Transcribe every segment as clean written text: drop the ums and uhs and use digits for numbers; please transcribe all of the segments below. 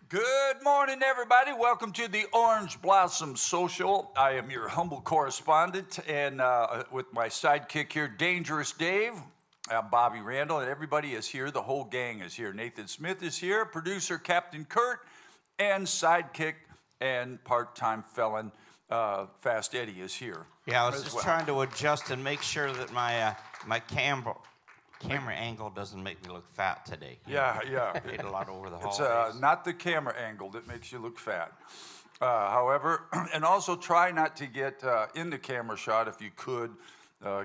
Good morning, everybody. Welcome to the Orange Blossom Social. I am your humble correspondent, and with my sidekick here, Dangerous Dave. I'm Bobby Randall, and everybody is here. The whole gang is here. Nathan Smith is here, producer Captain Kurt, and sidekick and part-time felon Fast Eddie is here. Yeah, I was just trying to adjust and make sure that my camera angle doesn't make me look fat today. Yeah. Ate a lot over the holidays. It's not the camera angle that makes you look fat. However, and also try not to get in the camera shot if you could.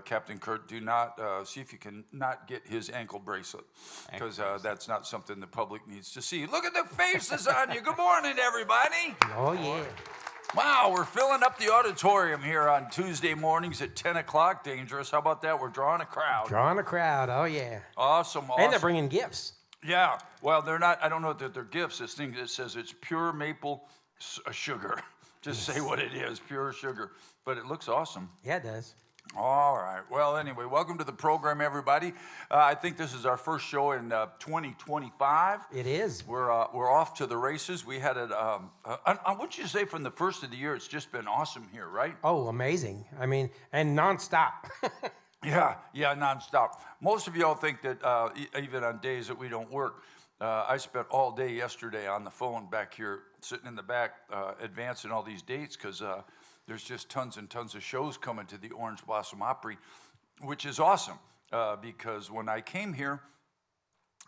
Captain Kurt, do not see if you can not get his ankle bracelet, because that's not something the public needs to see. Look at the faces on you. Good morning, everybody. Oh, yeah. Wow, we're filling up the auditorium here on Tuesday mornings at 10 o'clock. Dangerous. How about that? We're drawing a crowd. Drawing a crowd. Oh, yeah. Awesome. And they're bringing gifts. Yeah. Well, they're not. I don't know that they're gifts. This thing that says it's pure maple sugar. Just say what it is, pure sugar. But it looks awesome. Yeah, it does. All right. Well, anyway, welcome to the program, everybody. I think this is our first show in 2025. It is. We're off to the races. We had it. I want you to say from the first of the year, it's just been awesome here, right? Oh, amazing. I mean, and nonstop. Yeah, nonstop. Most of y'all think that even on days that we don't work, I spent all day yesterday on the phone back here, sitting in the back, advancing all these dates, because there's just tons and tons of shows coming to the Orange Blossom Opry, which is awesome, because when I came here,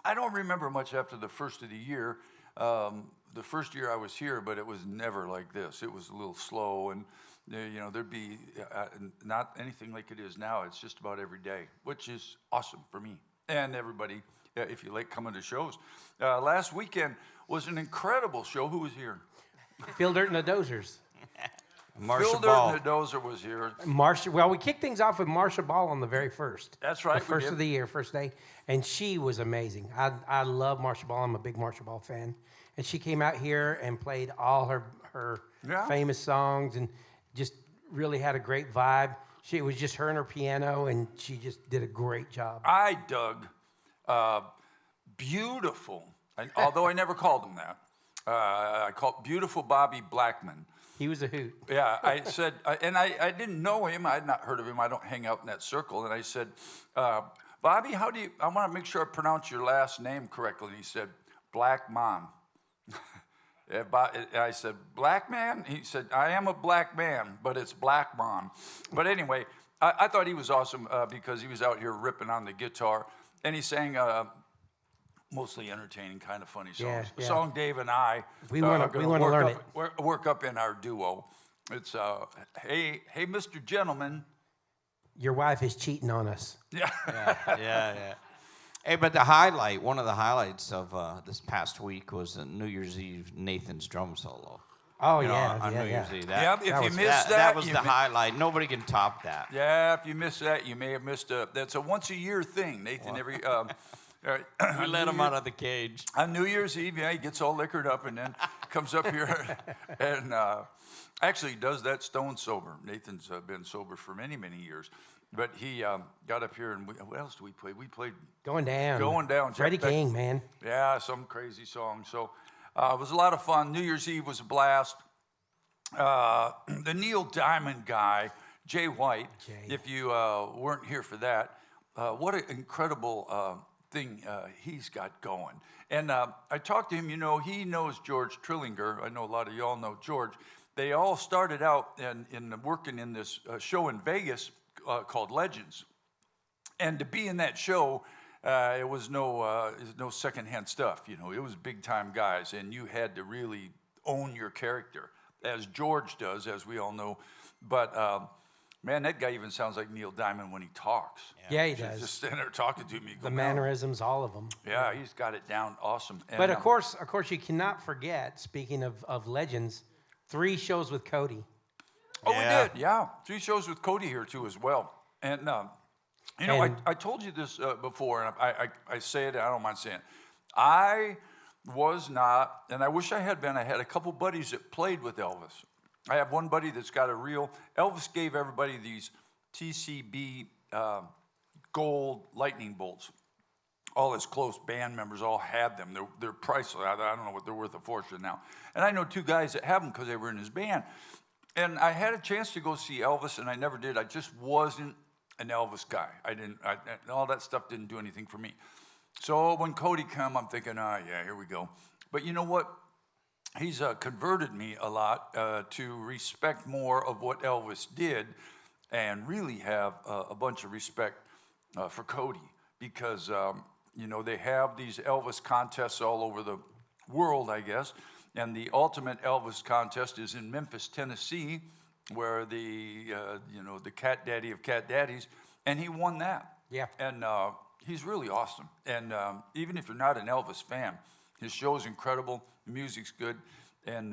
I don't remember much after the first of the year. The first year I was here, but it was never like this. It was a little slow, and there'd be not anything like it is now. It's just about every day, which is awesome for me and everybody, if you like coming to shows. Last weekend was an incredible show. Who was here? Phil Dirt and the Dozers. Marsha Ball. Phil Dirt and the Dozer was here. Well, we kicked things off with Marsha Ball on the very first. That's right. The first of the year, first day. And she was amazing. I love Marsha Ball. I'm a big Marsha Ball fan. And she came out here and played all her famous songs and just really had a great vibe. It was just her and her piano, and she just did a great job. I dug Beautiful, although I never called him that. I called Beautiful Bobby Blackman. He was a hoot. Yeah, I said, and I didn't know him. I had not heard of him. I don't hang out in that circle. And I said, Bobby, I want to make sure I pronounce your last name correctly. And he said, Black Mom. I said, Black man? He said, I am a black man, but it's Black Mom. But anyway, I thought he was awesome because he was out here ripping on the guitar. And he sang mostly entertaining, kind of funny songs. Yeah. A song Dave and I we want to learn it. Work up in our duo. It's hey, Mr. Gentleman. Your wife is cheating on us. Yeah. Hey, but one of the highlights of this past week was New Year's Eve, Nathan's drum solo. Oh, you know, yeah, on yeah, New yeah. Year's Eve. Yeah, if you missed that was you the mi- highlight. Nobody can top that. Yeah, if you missed that, you may have missed that's a once a year thing, Nathan. We let him out of the cage. On New Year's Eve, yeah, he gets all liquored up and then comes up here and actually he does that stone sober. Nathan's been sober for many, many years. But he got up here and what else do we play? We played Going down. Going Down. Freddie Jeff Beck- King, man. Yeah, some crazy song. So it was a lot of fun. New Year's Eve was a blast. The Neil Diamond guy, Jay White, if you weren't here for that, what an incredible thing he's got going. And I talked to him, you know, he knows George Trillinger. I know a lot of y'all know George. They all started out in working in this show in Vegas called Legends. And to be in that show, it was no secondhand stuff. You know, it was big time guys, and you had to really own your character, as George does, as we all know. But man, that guy even sounds like Neil Diamond when he talks. Yeah, he does. Just standing there talking to me. The mannerisms, all of them. Yeah, he's got it down awesome. And, But of course, you cannot forget. Speaking of legends, 3 shows with Cody. Oh, Yeah. we did, yeah. 3 shows with Cody here too as well. And you know, And- I told you this before, and I say it. I don't mind saying it. I was not, and I wish I had been. I had a couple buddies that played with Elvis. I have one buddy that's got a real. Elvis gave everybody these TCB gold lightning bolts. All his close band members all had them. They're priceless. I don't know what they're worth a fortune now. And I know 2 guys that have them because they were in his band. And I had a chance to go see Elvis, and I never did. I just wasn't an Elvis guy. All that stuff didn't do anything for me. So when Cody came, I'm thinking, yeah, here we go. But you know what? He's converted me a lot to respect more of what Elvis did and really have a bunch of respect for Cody because, you know, they have these Elvis contests all over the world, I guess. And the ultimate Elvis contest is in Memphis, Tennessee, where the cat daddy of cat daddies, and he won that. Yeah. And he's really awesome. And even if you're not an Elvis fan, his show's incredible, the music's good, and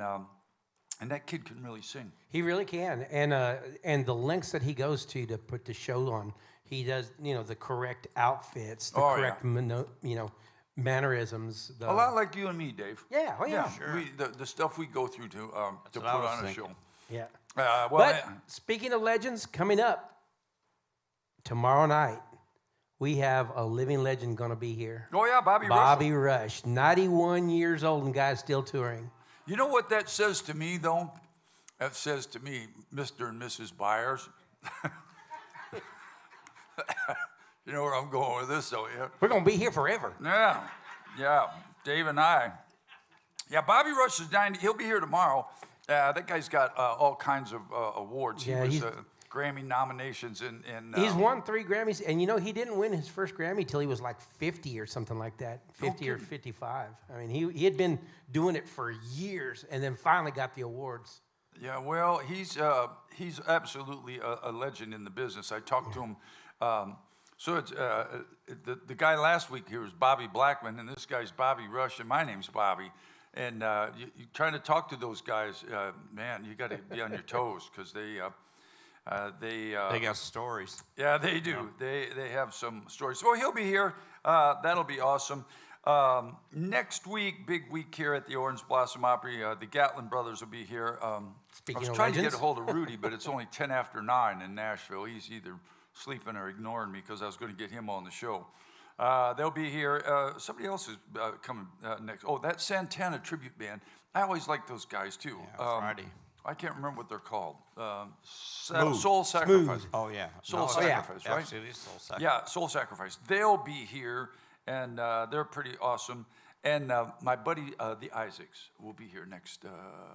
that kid can really sing. He really can, and the lengths that he goes to put the show on, he does. You know, the correct outfits, the correct mannerisms. A lot like you and me, Dave. Yeah, oh yeah, Sure. The stuff we go through to put what I was on a thinking. show. yeah. Well, But speaking of legends, coming up tomorrow night, we have a living legend going to be here. oh yeah, Bobby Russell. Bobby Rush, 91 years old, and guy's still touring. You know what that says to me, though? That says to me, Mr. and Mrs. Byers. You know where I'm going with this, though, yeah? We're going to be here forever. Yeah, Dave and I. Yeah, Bobby Rush is 90. He'll be here tomorrow. That guy's got all kinds of awards. Yeah, he he's- was Grammy nominations and He's won 3 Grammys, and you know, he didn't win his first Grammy till he was like 50 or something like that, 50 or 55. I mean, he had been doing it for years, and then finally got the awards. Yeah, well, he's absolutely a legend in the business. I talked to him. So it's the guy last week here was Bobby Blackman, and this guy's Bobby Rush, and my name's Bobby. And you trying to talk to those guys, man, you got to be on your toes because they got stories. Yeah, they do. They have some stories. So he'll be here. That'll be awesome. Next week, big week here at the Orange Blossom Opry. The Gatlin brothers will be here. Speaking I was of trying to legends. get a hold of Rudy, but it's only 10 after 9 in Nashville. He's either sleeping or ignoring me because I was going to get him on the show. They'll be here. Somebody else is coming next. Oh, that Santana tribute band. I always like those guys, too. Yeah, Friday. I can't remember what they're called. Soul Sacrifice. Oh, yeah. Soul No, Sacrifice, right? Absolutely, Soul Sacrifice. Yeah, Soul Sacrifice. They'll be here, and they're pretty awesome. And my buddy, the Isaacs, will be here next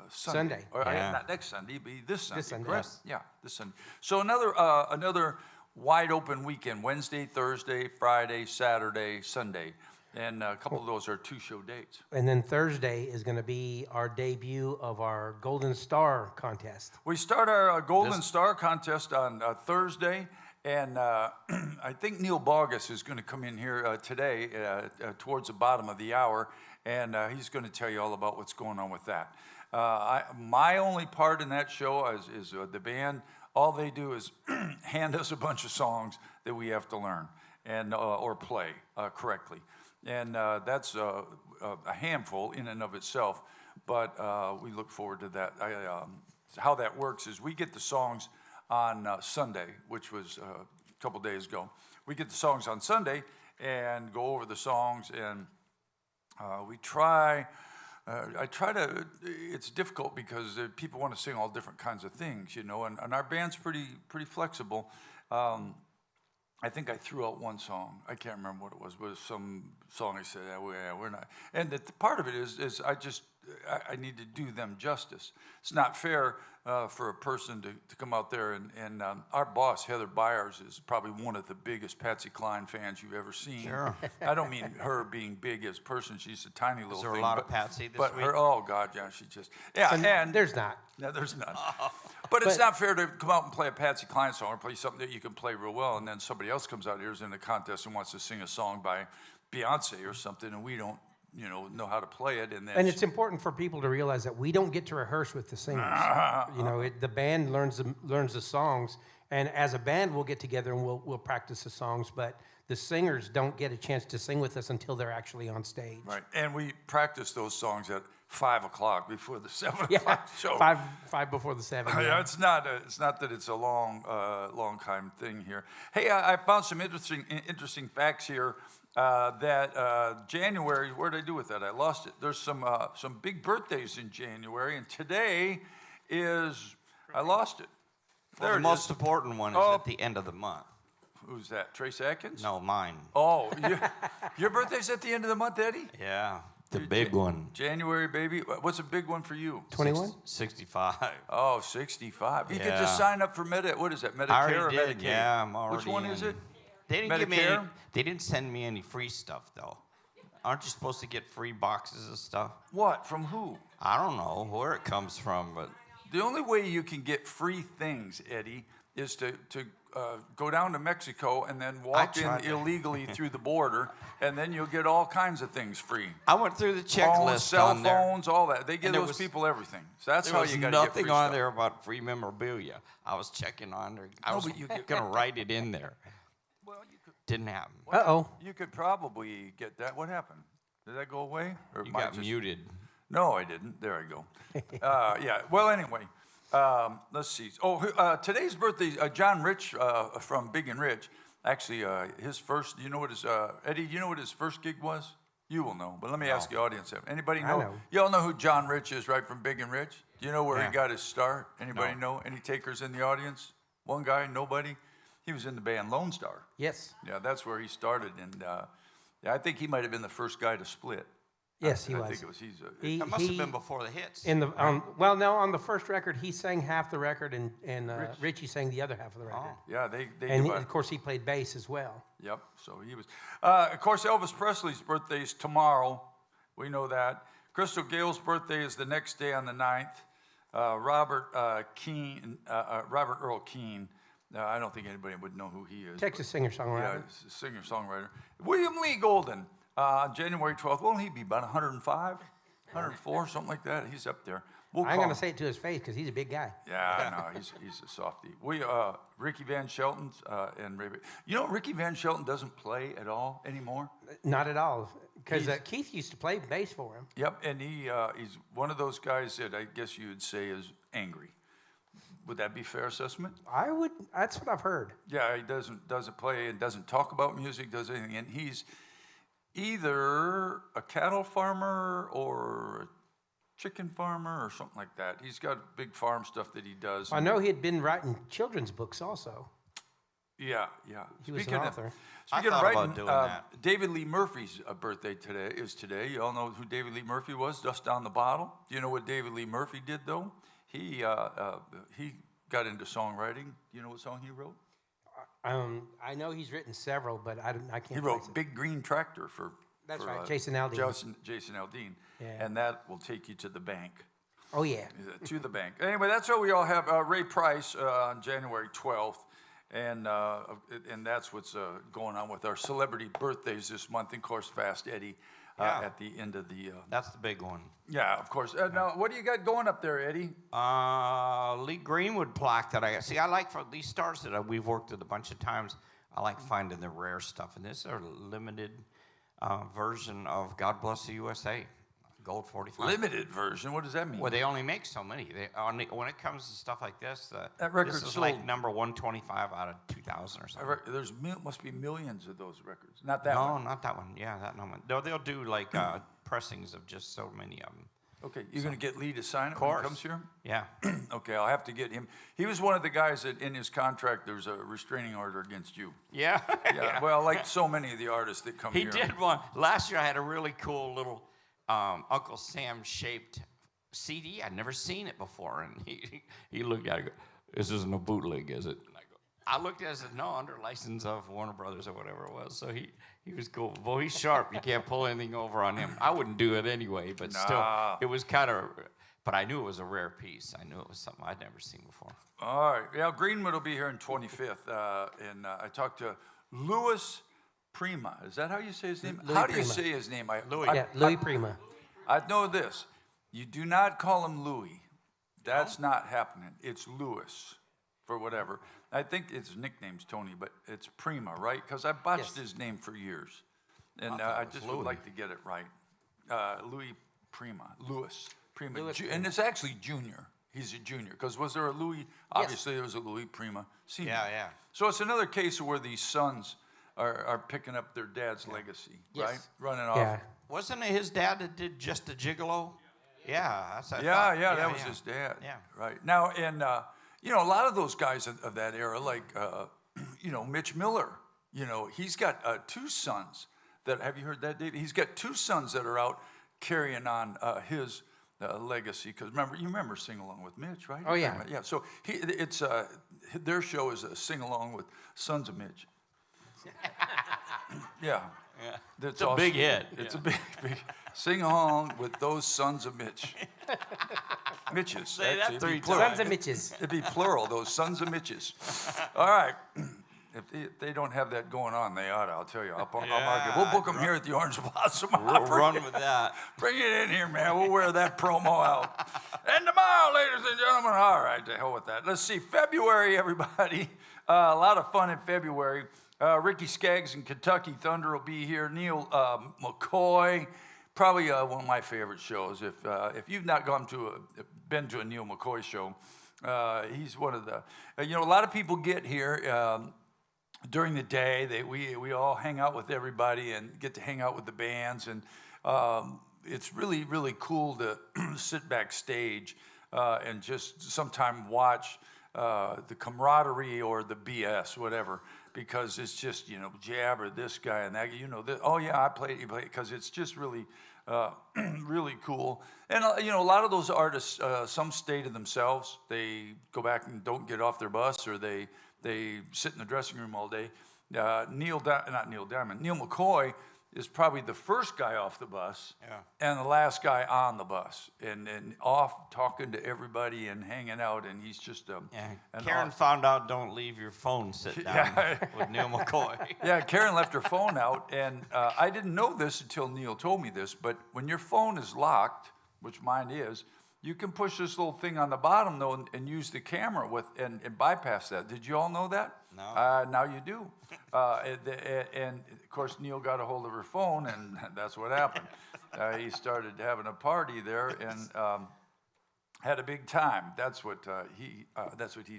Sunday. Or, Yeah. not next Sunday, it'll be this Sunday. Sunday. Correct? Yes. Yeah, this Sunday. So another wide open weekend, Wednesday, Thursday, Friday, Saturday, Sunday. And a couple of those are 2-show dates. And then Thursday is going to be our debut of our Golden Star contest. We start our Golden Star contest on Thursday, And I think Neil Bogus is going to come in here today towards the bottom of the hour, and he's going to tell you all about what's going on with that. My only part in that show is the band. All they do is hand us a bunch of songs that we have to learn and or play correctly, and that's a handful in and of itself. But we look forward to that. How that works is we get the songs on Sunday, which was a couple days ago. We get the songs on Sunday and go over the songs, and we try. I try to. It's difficult because people want to sing all different kinds of things, you know. And our band's pretty flexible. I think I threw out one song. I can't remember what it was, but it was some song I said, we're not. And the part of it is I need to do them justice. It's not fair for a person to come out there and our boss, Heather Byers, is probably one of the biggest Patsy Cline fans you've ever seen. Sure. I don't mean her being big as a person. She's a tiny little Is there thing. a lot of Patsy this but week? Her, oh, God, yeah, she just, yeah. And there's not. no, there's none. But it's not fair to come out and play a Patsy Cline song or play something that you can play real well, and then somebody else comes out here is in the contest and wants to sing a song by Beyonce or something, and we don't, know how to play it. And then And it's important for people to realize that we don't get to rehearse with the singers. The band learns the songs, and as a band, we'll get together and we'll practice the songs. But the singers don't get a chance to sing with us until they're actually on stage. right, and we practice those songs at 5 o'clock before the 7 Yeah, o'clock show. five before the 7. Yeah, Yeah. it's not that it's a long time thing here. Hey, I found some interesting facts here. That January, what did I do with that? I lost it. There's some big birthdays in January, and today is, I lost it. Well, There the it most is. important one is Oh. at the end of the month. Who's that? Trace Atkins? No, mine. Oh, your birthday's at the end of the month, Eddie? Yeah, the big one. January, baby. What's a big one for you? 21? 65. Oh, 65. You could Yeah. just sign up for what is that, Medicare I or already did. Medicaid? Yeah, I'm already Which one is in. it? They didn't give me any, Medicare? they didn't send me any free stuff though. Aren't you supposed to get free boxes of stuff? What? From who? I don't know where it comes from, but The only way you can get free things, Eddie, is to go down to Mexico and then walk in tried that. illegally through the border, and then you'll get all kinds of things free. I went through the Phones, checklist cell on there. phones, all that. They give And there those was- people everything. So that's There how was you got to get free nothing on stuff. there about free memorabilia. I was checking on there. I was but you could- gonna write it in there. Well, you could, Didn't happen. Uh-oh. you could probably get that. What happened? Did that go away? Or You mine got just- muted. No, I didn't. There I go. Yeah. Well, anyway, let's see. Today's birthday, John Rich from Big and Rich. Actually, his first. You know what his Eddie? You know what his first gig was? You will know. But let me ask the audience. Anybody know? I know. Y'all know who John Rich is, right? From Big and Rich. Do you know where Yeah. he got his start? Anybody No. know? Any takers in the audience? One guy? Nobody? He was in the band Lone Star. Yes. Yeah, that's where he started, and yeah, I think he might have been the first guy to split. Yes, he I was. think it was. He's a, He- That must have been before the hits. On the first record, he sang half the record, and Richie sang the other half of the record. Oh. yeah, they And do of course, he played bass as well. Yep. So he was. Of course, Elvis Presley's birthday is tomorrow. We know that. Crystal Gale's birthday is the next day on the 9th. Robert Earl Keane. I don't think anybody would know who he is. Texas Yeah, singer-songwriter. he's a singer-songwriter. William Lee Golden, on January 12th. Won't he be about 105, 104, something like that? He's up there. We'll I ain't call going him. to say it to his face because he's a big guy. Yeah, no, he's a softie. Ricky Van Shelton's and Ray. You know, Ricky Van Shelton doesn't play at all anymore. Not at all. Because Keith used to play bass for him. Yep, and he's one of those guys that I guess you would say is angry. Would that be a fair assessment? That's what I've heard. Yeah, he doesn't play and doesn't talk about music, does anything, and he's either a cattle farmer or a chicken farmer or something like that. He's got big farm stuff that he does. I know he had been writing children's books also. Yeah. He was an author. Speaking I of thought writing, about doing that. David Lee Murphy's birthday is today. You all know who David Lee Murphy was? Dust Down the Bottle. Do you know what David Lee Murphy did though? He got into songwriting. Do you know what song he wrote? I know he's written several, but I can't. He place wrote it. "Big Green Tractor" for. That's for, right, Jason Aldean. Jason Aldean, Yeah. and that will take you to the bank. Oh yeah. To the bank. Anyway, that's what we all have. Ray Price on January 12th. And that's what's going on with our celebrity birthdays this month. And of course, Fast Eddie Yeah. at the end of the. That's the big one. Yeah, of course. Now, what do you got going up there, Eddie? Lee Greenwood plaque that I got. See, I like for these stars that we've worked with a bunch of times. I like finding the rare stuff, and this is a limited version of "God Bless the USA," gold 45. Limited version. What does that mean? Well, they only make so many. When it comes to stuff like this, That record this is sold- like number 125 out of 2,000 or something. There's must be millions of those records. Not that No, one. not that one. Yeah, that one. They'll do like pressings of just so many of them. Okay, you're going to get Lee to sign it Of when he course. comes here? Yeah. Okay, I'll have to get him. He was one of the guys that in his contract there's a restraining order against you. Yeah. Yeah, well, like so many of the artists that come He here. did one. Last year I had a really cool little Uncle Sam shaped CD. I'd never seen it before. And he looked at it and go, "This isn't a bootleg, is it?" And I looked at it and said, "No, under license of Warner Brothers," or whatever it was. So he was cool. Boy, he's sharp. You can't pull anything over on him. I wouldn't do it anyway, but still, it was kind of, but I knew it was a rare piece. I knew it was something I'd never seen before. All right. Yeah, Greenwood will be here on 25th. And I talked to Louis Prima. Is that how you say his name? Louis How do you Prima. say his name? Louis. Yeah, Louis Prima. I know this. You do not call him Louis. That's not happening. It's Louis for whatever. I think his nickname's Tony, but it's Prima, right? Because I botched Yes. his name for years. And I thought I it was just Louis. would like to get it right. Louis Prima. Louis Prima. Louis And it's actually Junior. He's a junior. Because was there a Louis? Obviously, there was a Louis Prima Senior. Yeah, yeah. So it's another case where these sons are picking up their dad's legacy, Yes. right? Running off. Yeah. Wasn't it his dad that did Just a Gigolo? Yeah, that's what I Yeah, thought. yeah, that was his dad. Yeah. Right. Now, and, you know, a lot of those guys of that era, like, you know, Mitch Miller, you know, he's got 2 sons that, have you heard that, David? He's got 2 sons that are out carrying on his legacy. Because you remember Sing Along with Mitch, right? Oh, yeah. Yeah, so it's their show is a Sing Along with Sons of Mitch. Yeah. Yeah. It's a big hit. It's a big sing along with those sons of Mitch. Mitches. Say that actually. 3 It'd be plural. Sons of Mitches. It'd be plural, those sons of Mitches. All right. If they don't have that going on, they ought to. I'll tell you. I'll mark it. We'll book them here at the Orange Blossom Opera. Run with that. Bring it in here, man. We'll wear that promo out. And tomorrow, ladies and gentlemen, all right, to hell with that. Let's see, February, everybody. A lot of fun in February. Ricky Skaggs and Kentucky Thunder will be here. Neil McCoy, probably one of my favorite shows. If you've not been to a Neil McCoy show, he's one of the. You know, a lot of people get here. During the day, we all hang out with everybody and get to hang out with the bands, and it's really, really cool to sit backstage and just sometime watch the camaraderie or the BS, whatever, because it's just, you know, jabber this guy and that, you know, oh yeah, I played, because it's just really, really cool. And, you know, a lot of those artists, some stay to themselves. They go back and don't get off their bus, or they sit in the dressing room all day. Neil McCoy is probably the first guy off the bus, and the last guy on the bus, and off talking to everybody and hanging out, and he's just Karen found out don't leave your phone sit down with Neil McCoy. Yeah, Karen left her phone out, and I didn't know this until Neil told me this, but when your phone is locked, which mine is, you can push this little thing on the bottom, though, and use the camera and bypass that. Did you all know that? No. Now you do. And, of course, Neil got a hold of her phone, and that's what happened. He started having a party there and had a big time. That's what he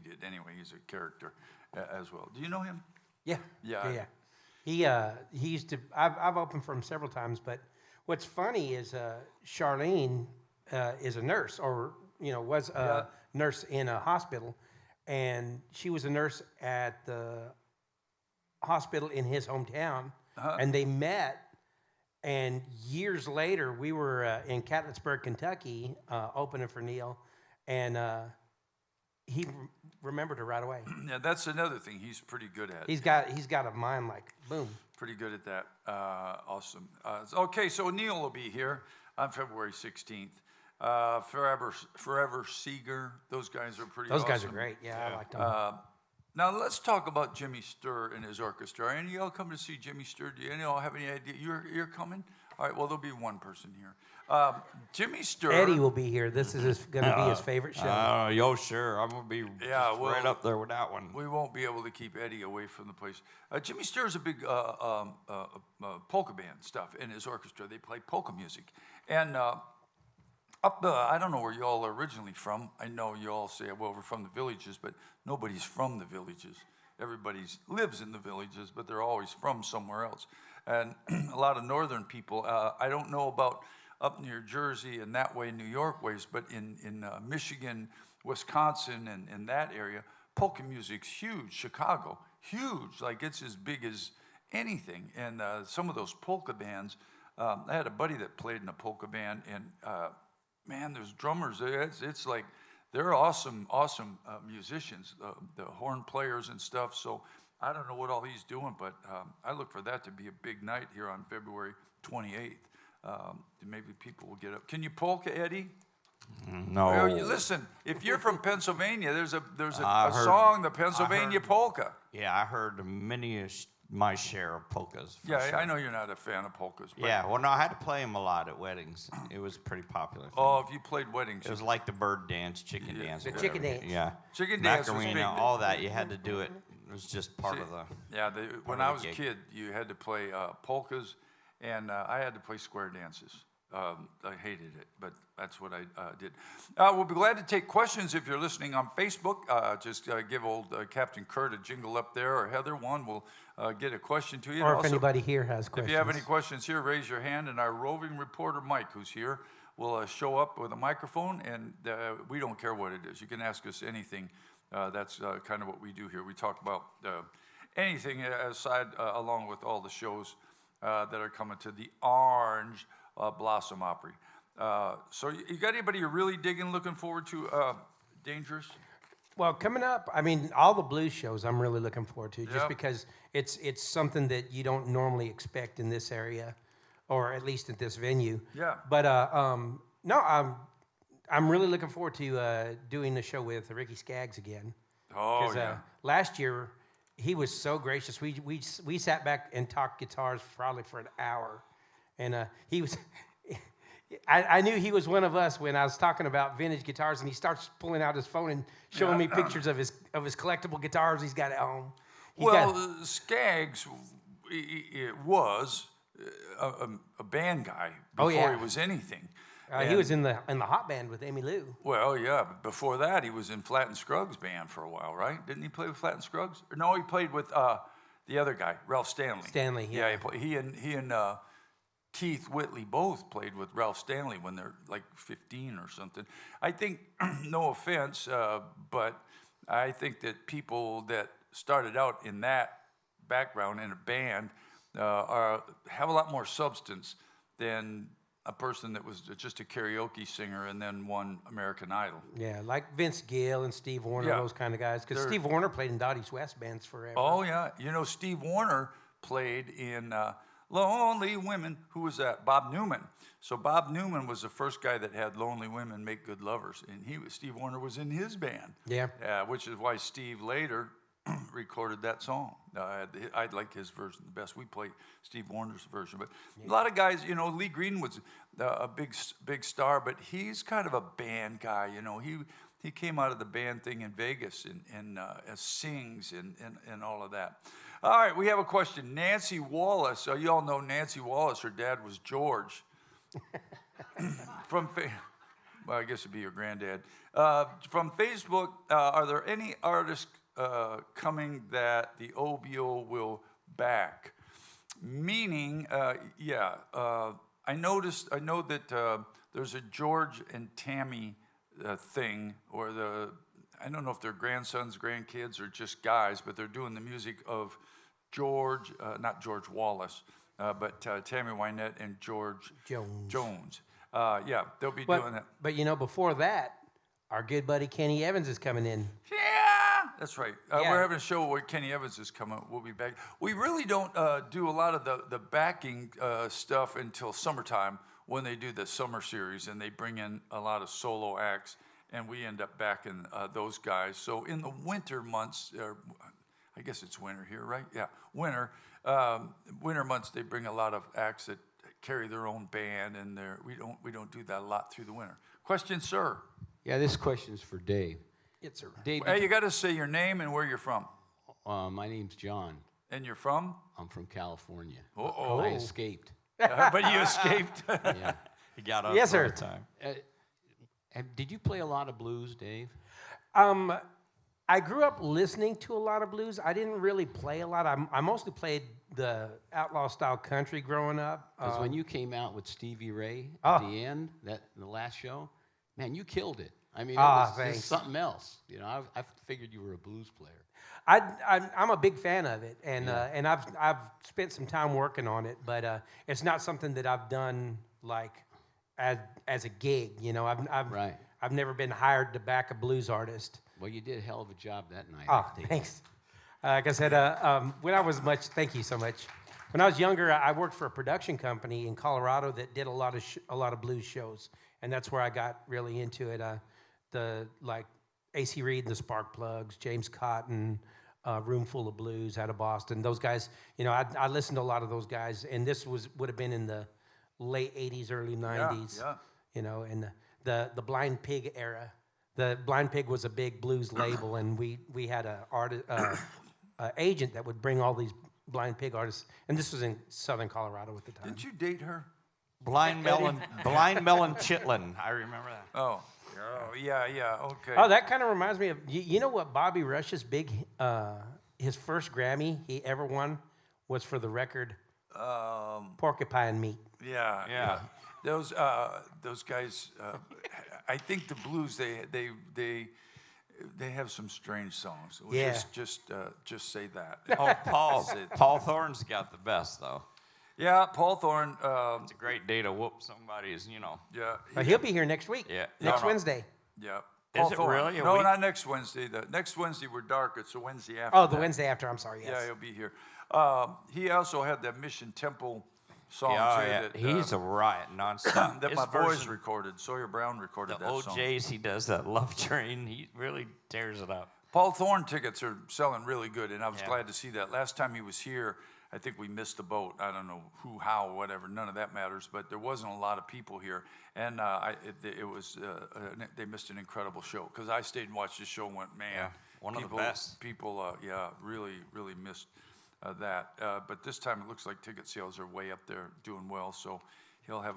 did. Anyway, he's a character as well. Do you know him? Yeah. Yeah. He used to. I've opened for him several times, but what's funny is Charlene is a nurse, or was a nurse in a hospital, and she was a nurse at the hospital in his hometown, and they met. And years later, we were in Catlettsburg, Kentucky, opening for Neil, and he remembered her right away. Yeah, that's another thing he's pretty good at. He's got a mind like boom. Pretty good at that. Awesome. Okay, so Neil will be here on February 16th. Forever Seeger. Those guys are pretty awesome. Those guys are great. Yeah, I liked them. Now let's talk about Jimmy Sturr and his orchestra. Are any of y'all come to see Jimmy Sturr? Do any of y'all have any idea? You're coming? All right. Well, there'll be one person here. Jimmy Sturr. Eddie will be here. This is going to be his favorite show. Yo, sure. I'm going to be right up there with that one. We won't be able to keep Eddie away from the place. Jimmy Sturr is a big polka band stuff in his orchestra. They play polka music. And I don't know where you all are originally from. I know you all say, well, we're from the villages, but nobody's from the villages. Everybody lives in the villages, but they're always from somewhere else. And a lot of northern people, I don't know about up near Jersey and that way, New York ways, but in Michigan, Wisconsin, and that area, polka music's huge. Chicago, huge. Like it's as big as anything. And some of those polka bands, I had a buddy that played in a polka band, and man, there's drummers. It's like they're awesome musicians, the horn players and stuff. So I don't know what all he's doing, but I look for that to be a big night here on February 28th. Maybe people will get up. Can you polka, Eddie? No. Well, listen, if you're from Pennsylvania, there's a song, the Pennsylvania polka. Yeah, I heard my share of polkas. Yeah, sure. I know you're not a fan of polkas. But Yeah, well, no, I had to play them a lot at weddings. It was pretty popular. Oh, if you played weddings. It was like the bird dance, chicken dance. The whatever. chicken dance. Yeah. Chicken dance was Macarena, big. all that. You had to do it. It was just part of the... Yeah, when of I the was a gig. kid, you had to play polkas, and I had to play square dances. I hated it, but that's what I did. We'll be glad to take questions if you're listening on Facebook. Just give old Captain Kurt a jingle up there, or Heather one. We'll get a question to you. Or if Also, anybody here has questions. if you have any questions here, raise your hand, and our roving reporter, Mike, who's here, will show up with a microphone, and we don't care what it is. You can ask us anything. That's kind of what we do here. We talk about anything aside, along with all the shows that are coming to the Orange Blossom Opry. So you got anybody you're really digging, looking forward to? Dangerous? Well, coming up, I mean, all the blues shows I'm really looking forward to, just Yep. because it's something that you don't normally expect in this area, or at least at this venue. Yeah. But no, I'm really looking forward to doing the show with Ricky Skaggs again. Oh, yeah. Last year he was so gracious. We sat back and talked guitars probably for an hour, and he was. I knew he was one of us when I was talking about vintage guitars, and he starts pulling out his phone and showing me pictures of his collectible guitars he's got at home. Skaggs it was a band guy before yeah. he was anything. He was in the hot band with Amy Lou. Well, yeah, but before that, he was in Flatt and Scruggs band for a while, right? Didn't he play with Flatt and Scruggs? Or no, he played with the other guy, Ralph Stanley. Stanley, yeah. He and Keith Whitley both played with Ralph Stanley when they're like 15 or something. I think, no offense, but I think that people that started out in that background in a band have a lot more substance than a person that was just a karaoke singer and then won American Idol. Yeah, like Vince Gill and Steve Warner, Yeah. those kind of guys. Because Steve Warner played in Dottie's West bands forever. Oh, yeah. You know, Steve Warner played in Lonely Women. Who was that? Bob Newman. So Bob Newman was the first guy that had Lonely Women Make Good Lovers. And Steve Warner was in his band. Yeah. Which is why Steve later recorded that song. I like his version the best. We played Steve Warner's version. But a lot of guys, you know, Lee Green was a big star, but he's kind of a band guy. You know, he came out of the band thing in Vegas and sings and all of that. All right, we have a question. Nancy Wallace. You all know Nancy Wallace. Her dad was George. Well, I guess it'd be your granddad. From Facebook, are there any artists coming that the OBO will back? Meaning, I know that there's a George and Tammy thing, or I don't know if they're grandsons, grandkids, or just guys, but they're doing the music of George, not George Wallace, but Tammy Wynette and George Jones. They'll be doing that. But you know, before that, our good buddy Kenny Evans is coming in. Yeah, that's right. Yeah. We're having a show where Kenny Evans is coming. We'll be back. We really don't do a lot of the backing stuff until summertime when they do the summer series and they bring in a lot of solo acts, and we end up backing those guys. So in the winter months, I guess it's winter here, right? Yeah, winter. Winter months, they bring a lot of acts that carry their own band, and we don't do that a lot through the winter. Question, sir? Yeah, this question's for Dave. It's a Dave, Hey, you got to say your name and where you're from. my name's John. And you're from? I'm from California. Uh-oh. I escaped. But you escaped. Yeah. He got up Yes, for sir. a time. Did you play a lot of blues, Dave? I grew up listening to a lot of blues. I didn't really play a lot. I mostly played the outlaw style country growing up. Because when you came out with Stevie Ray Oh. at the end, the last show, man, you killed it. I mean, it Ah, was thanks. just something else. You know, I figured you were a blues player. I'm a big fan of it, and I've spent some time working on it, but it's not something that I've done like as a gig. You know, Right. I've never been hired to back a blues artist. Well, you did a hell of a job that night. Oh, thanks. Like I said, when I was thank you so much. When I was younger, I worked for a production company in Colorado that did a lot of blues shows, and that's where I got really into it. The like AC Reed and the Sparkplugs, James Cotton, Room Full of Blues out of Boston. Those guys, you know, I listened to a lot of those guys, and this would have been in the late '80s, early '90s. Yeah. You know, and the Blind Pig era. The Blind Pig was a big blues label, and we had a agent that would bring all these Blind Pig artists, and this was in Southern Colorado at the time. Didn't you date her? Blind Melon Chitlin. I remember that. Oh, yeah, okay. Oh, that kind of reminds me of you know what Bobby Rush's his first Grammy he ever won was for the record Porcupine Meat. Yeah. Those guys, I think the blues they have some strange songs. We'll Yeah. just say that. Oh, Paul Thorne's got the best though. Yeah, Paul Thorne. It's a great day to whoop somebody's, you know. Yeah, He'll be here next week. Yeah. Next No. Wednesday. yeah. Is Paul it Thorne. really? No, not next Wednesday. The next Wednesday we're dark. It's the Wednesday after. Oh, the that. Wednesday after. I'm sorry. Yes. Yeah, he'll be here. He also had that Mission Temple song Yeah, too. yeah. He's a riot nonstop. That His my boys version- recorded. Sawyer Brown recorded The that song. OJs, he does that Love Train. He really tears it up. Paul Thorne tickets are selling really good, and I was Yeah. glad to see that. Last time he was here, I think we missed the boat. I don't know who, how, whatever. None of that matters. But there wasn't a lot of people here, and they missed an incredible show because I stayed and watched the show and went, man, Yeah, one of the best. People, really missed that. But this time it looks like ticket sales are way up there, doing well. So he'll have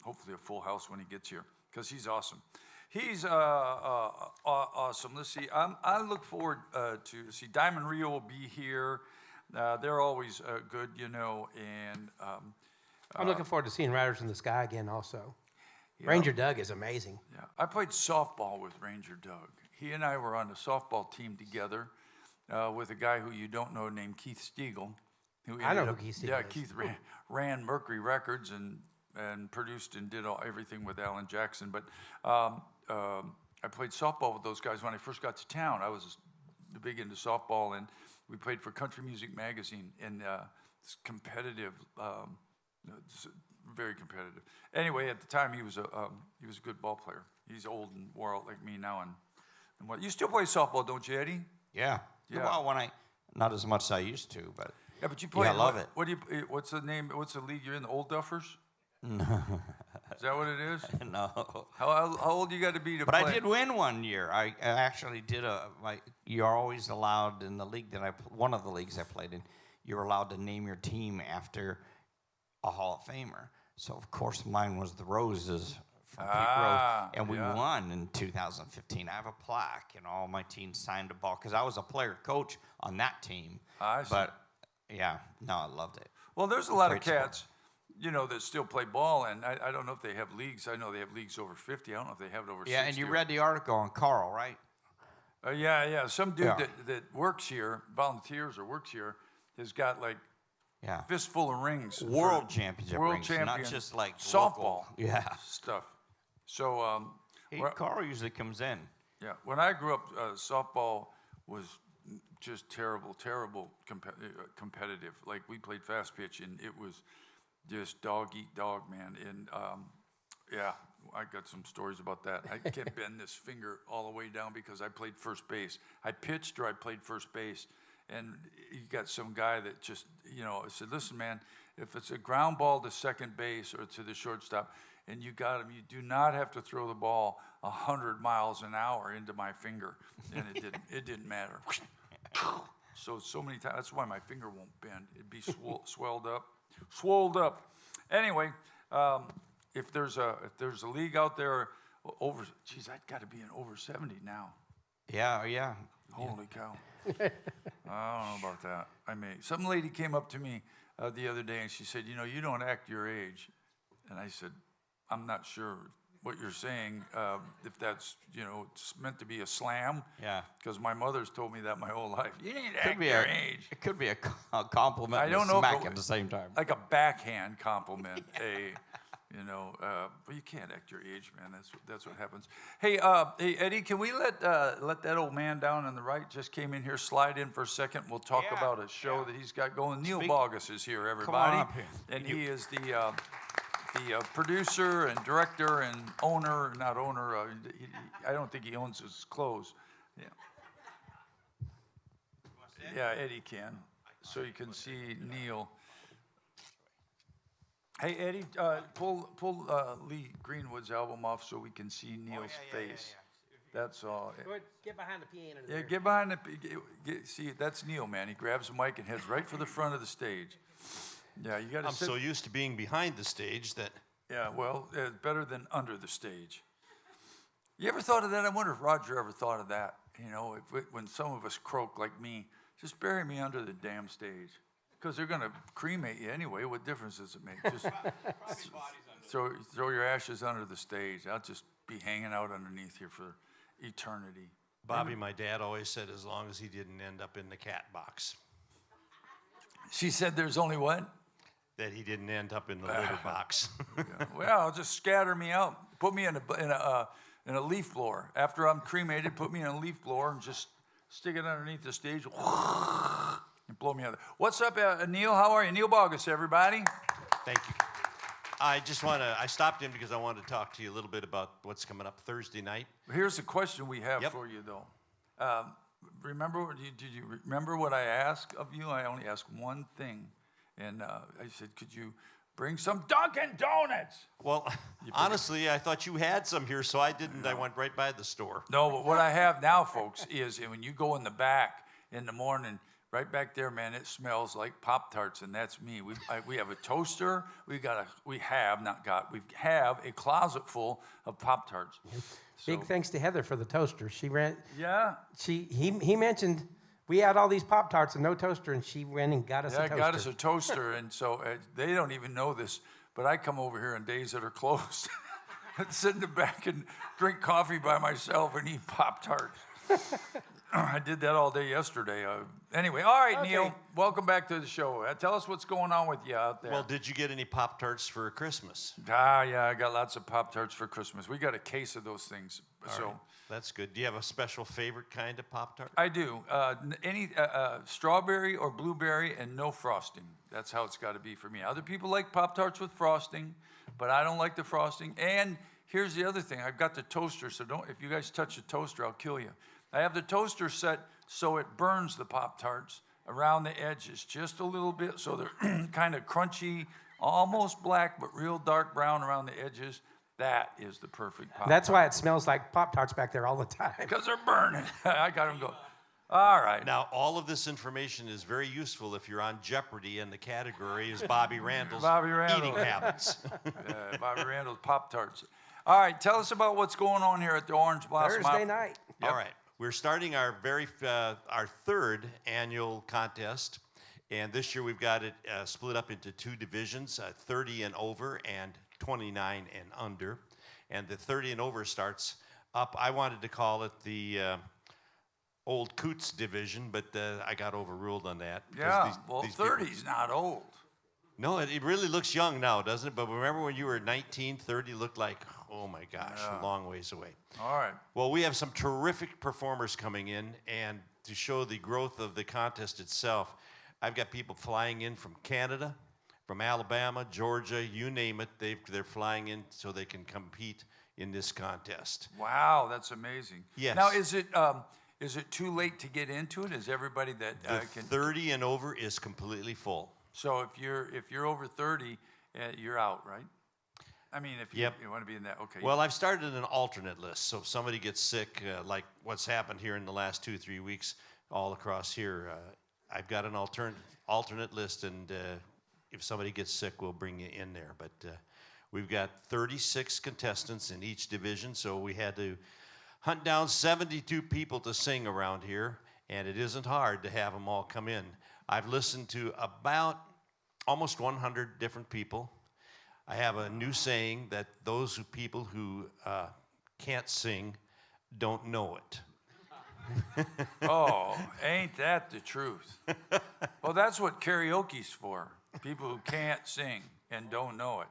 hopefully a full house when he gets here because he's awesome. He's awesome. Let's see. I look forward to see Diamond Rio will be here. They're always good, you know, and I'm looking forward to seeing Riders in the Sky again. Also, Ranger Doug is amazing. yeah. I played softball with Ranger Doug. He and I were on a softball team together with a guy who you don't know named Keith Stiegel. I know who Keith Stiegel Yeah, is. Keith ran Mercury Records and produced and did everything with Alan Jackson. But I played softball with those guys when I first got to town. I was big into softball, and we played for Country Music Magazine, and it's competitive, it's very competitive. Anyway, at the time he was a good ball player. He's old and wore out like me now, and what you still play softball, don't you, Eddie? Yeah. Yeah. Well, not as much as I used to, but Yeah, but you play. I love it. What do you? What's the name? What's the league you're in? The Old Duffers? Is that what it is? no. How old you got to be to But play? I did win one year. I actually did you're always allowed in the league one of the leagues I played in, you're allowed to name your team after a Hall of Famer. So of course mine was the Roses from Pete Rose, and we yeah. won in 2015. I have a plaque, and all my team signed a ball because I was a player coach on that team. I see. But yeah, no, I loved it. Well, there's a lot of Great sport. cats, you know, that still play ball, and I don't know if they have leagues. I know they have leagues over 50. I don't know if they have it over 60. Yeah, and you read the article on Carl, right? Yeah. Some dude Yeah. that works here, volunteers or works here, has got like Yeah. fistful of rings. for World championship world rings, champion not just like softball. local. Yeah. Stuff. So Carl usually comes in. yeah, when I grew up, softball was just terrible competitive. Like we played fast pitch, and it was just dog eat dog, man. And yeah, I got some stories about that. I can't bend this finger all the way down because I played first base. I pitched or I played first base, And you got some guy that just, I said, listen, man, if it's a ground ball to second base or to the shortstop, and you got him, you do not have to throw the ball 100 miles an hour into my finger. And it didn't matter. So many times, that's why my finger won't bend. It'd be swelled up. Anyway, if there's a league out there over, geez, I've got to be in over 70 now. Yeah. Holy cow. I don't know about that. Some lady came up to me the other day and she said, you don't act your age. And I said, I'm not sure what you're saying, if that's, it's meant to be a slam. Yeah. Because my mother's told me that my whole life. You need to Could act be your age. It could be a compliment I and don't a know if smack it- at the same time. Like a backhand compliment, but you can't act your age, man. That's what happens. Hey, Eddie, can we let that old man down on the right just came in here slide in for a second? We'll talk Yeah, about a show that he's got going. Neil Speak- Bogus is here, everybody. Come on up here. And he is the producer and director and owner, not owner. I don't think he owns his clothes. Yeah. Yeah, Eddie can, so you can see Neil. Hey, Eddie, pull Lee Greenwood's album off so we can see Neil's face. That's all. Get behind the piano. Yeah, get behind the. See, that's Neil, man. He grabs the mic and heads right for the front of the stage. Yeah, you got to. I'm so used to being behind the stage that. Yeah, well, better than under the stage. You ever thought of that? I wonder if Roger ever thought of that. When some of us croak like me, just bury me under the damn stage. Because they're going to cremate you anyway. What difference does it make? Just throw your ashes under the stage. I'll just be hanging out underneath here for eternity. Bobby, my dad always said as long as he didn't end up in the cat box, She said there's only what? that he didn't end up in the litter box. Yeah. Well, just scatter me out. Put me in a leaf blower. After I'm cremated, put me in a leaf blower and just stick it underneath the stage and blow me out. What's up, Neil? How are you? Neil Bogus, everybody. Thank you. I stopped in because I wanted to talk to you a little bit about what's coming up Thursday night. Here's the question we have Yep. for you, though. Did you remember what I asked of you? I only asked one thing. And I said, could you bring some Dunkin' Donuts? Well, honestly, I thought you had some here, so I didn't. I went right by the store. No, but what I have now, folks, is when you go in the back in the morning, right back there, man, it smells like Pop-Tarts, and that's me. We have a toaster. We have a closet full of Pop-Tarts. Big thanks to Heather for the toaster. She ran. Yeah. He mentioned we had all these Pop-Tarts and no toaster, and she went and got us a toaster. Got us a toaster, and so they don't even know this, but I come over here on days that are closed and sit in the back and drink coffee by myself and eat Pop-Tarts. I did that all day yesterday. Anyway, all right, Okay. Neil, welcome back to the show. Tell us what's going on with you out there. Well, did you get any Pop-Tarts for Christmas? Yeah, I got lots of Pop-Tarts for Christmas. We got a case of those things. All right. That's good. Do you have a special favorite kind of Pop-Tart? I do. Any strawberry or blueberry and no frosting. That's how it's got to be for me. Other people like Pop-Tarts with frosting, but I don't like the frosting. And here's the other thing. I've got the toaster, so if you guys touch the toaster, I'll kill you. I have the toaster set so it burns the Pop-Tarts around the edges just a little bit, so they're kind of crunchy, almost black, but real dark brown around the edges. That is the perfect Pop-Tart. That's why it smells like Pop-Tarts back there all the time. Because they're burning. I got them going. All right. Now, all of this information is very useful if you're on Jeopardy and the category is Bobby Randall's eating habits. Bobby Randall's Pop-Tarts. All right, tell us about what's going on here at the Orange Blossom. Thursday night. Yep. All right. We're starting our our third annual contest, and this year we've got it split up into two divisions, 30 and over and 29 and under. And the 30 and over starts up, I wanted to call it the old Coots division, but I got overruled on that. Yeah, These people- 30's not old. No, it really looks young now, doesn't it? But remember when you were 19, 30 looked like, oh my gosh, a long ways away. All right. Well, we have some terrific performers coming in, and to show the growth of the contest itself, I've got people flying in from Canada, from Alabama, Georgia, you name it. They're flying in so they can compete in this contest. Wow, that's amazing. Yes. Now, Is it too late to get into it? Is everybody that The can? 30 and over is completely full. So if you're over 30, you're out, right? I mean, if Yep. you want to be in that, okay. Well, I've started an alternate list, so if somebody gets sick, like what's happened here in the last 2-3 weeks, all across here, I've got an alternate list, and if somebody gets sick, we'll bring you in there. But we've got 36 contestants in each division, so we had to hunt down 72 people to sing around here, and it isn't hard to have them all come in. I've listened to about almost 100 different people. I have a new saying that those people who can't sing don't know it. Oh, ain't that the truth? Well, that's what karaoke's for. People who can't sing and don't know it.